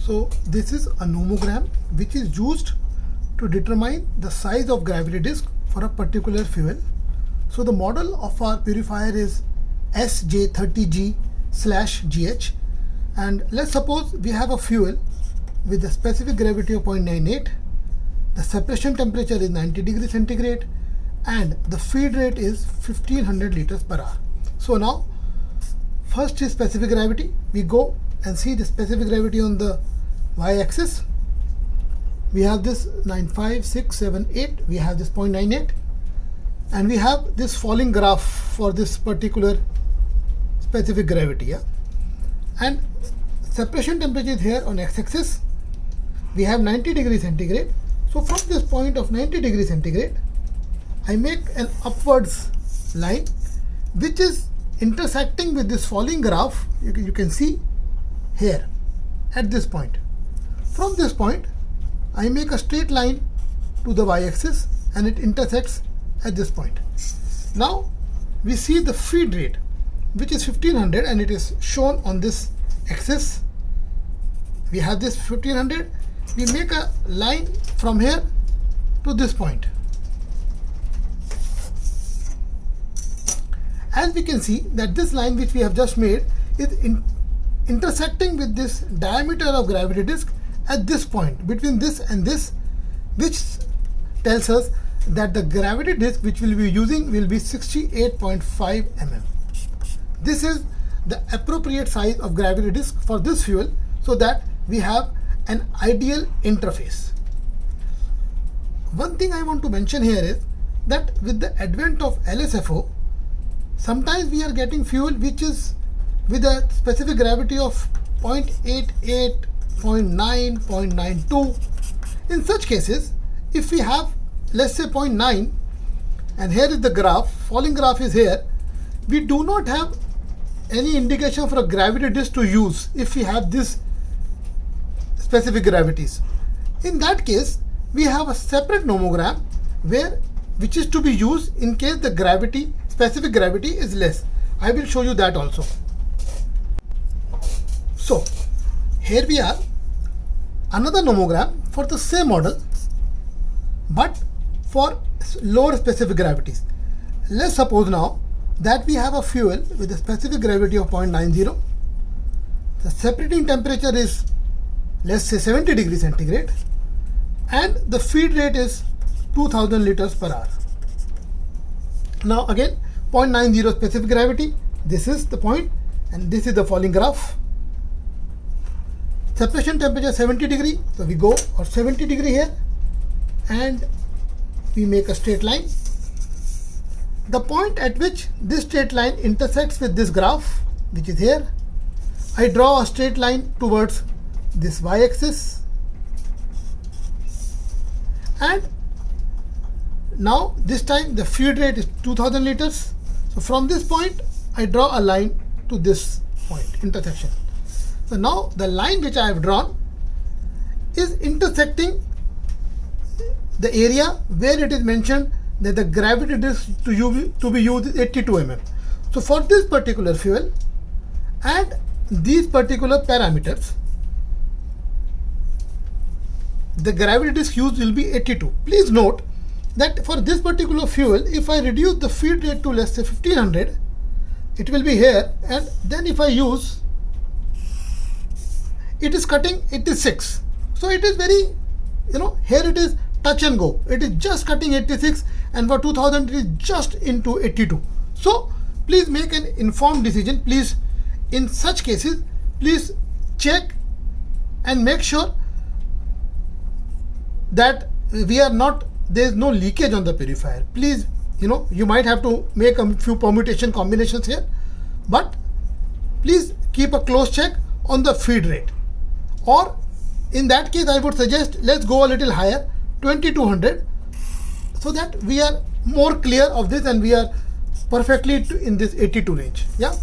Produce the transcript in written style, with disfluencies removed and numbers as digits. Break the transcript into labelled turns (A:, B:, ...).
A: So this is a nomogram which is used to determine the size of gravity disk for a particular fuel. So the model of our purifier is SJ30G/GH, and let's suppose we have a fuel with a specific gravity of 0.98, the separation temperature is 90 degrees centigrade, and the feed rate is 1500 liters per hour. So now first is specific gravity. We go and see the specific gravity on the y-axis. We have this 9, 5, 6, 7, 8. We have this 0.98, and we have this falling graph for this particular specific gravity. Yeah? And separation temperature is here on x-axis. We have 90 degrees centigrade. So from this point of 90 degrees centigrade, I make an upwards line which is intersecting with this falling graph. You can see here at this point. From this point, I make a straight line to the y-axis and it intersects at this point. Now we see the feed rate, which is 1500, and it is shown on this axis. We have this 1500. We make a line from here to this point. As we can see that this line which we have just made is intersecting with this diameter of gravity disk at this point, between this and this, which tells us that the gravity disk which we'll be using will be 68.5 mm. This is the appropriate size of gravity disk for this fuel, so that we have an ideal interface. One thing I want to mention here is that with the advent of LSFO, sometimes we are getting fuel which is with a specific gravity of 0.88, 0.9, 0.92. In such cases, if we have, let's say, 0.9, and here is the graph, falling graph is here, we do not have any indication for a gravity disk to use if we have this specific gravities. In that case, we have a separate nomogram which is to be used in case the specific gravity is less. I will show you that also. So here we are, another nomogram for the same model but for lower specific gravities. Let's suppose now that we have a fuel with a specific gravity of 0.90. The separating temperature is, let's say, 70 degrees centigrade, and the feed rate is 2000 liters per hour. Now again, 0.90 specific gravity, this is the point, and this is the falling graph. Separation temperature 70 degree, so we go or 70 degree here, and we make a straight line. The point at which this straight line intersects with this graph, which is here, I draw a straight line towards this y-axis, and now this time the feed rate is 2000 liters. So from this point I draw a line to this point, intersection. So now the line which I have drawn is intersecting the area where it is mentioned that the gravity disk to be used is 82 mm. So for this particular fuel and these particular parameters, the gravity disk used will be 82. Please note that for this particular fuel, if I reduce the feed rate to, let's say, 1500, it will be here, and then if I use, it is cutting 86. So it is very, here it is touch and go. It is just cutting 86, and for 2000 it is just into 82. So please make an informed decision. Please, in such cases, please check and make sure that there is no leakage on the purifier. Please, you might have to make a few permutation combinations here, but please keep a close check on the feed rate. Or in that case, I would suggest let's go a little higher, 2200, so that we are more clear of this and we are perfectly in this 82 range. Yeah.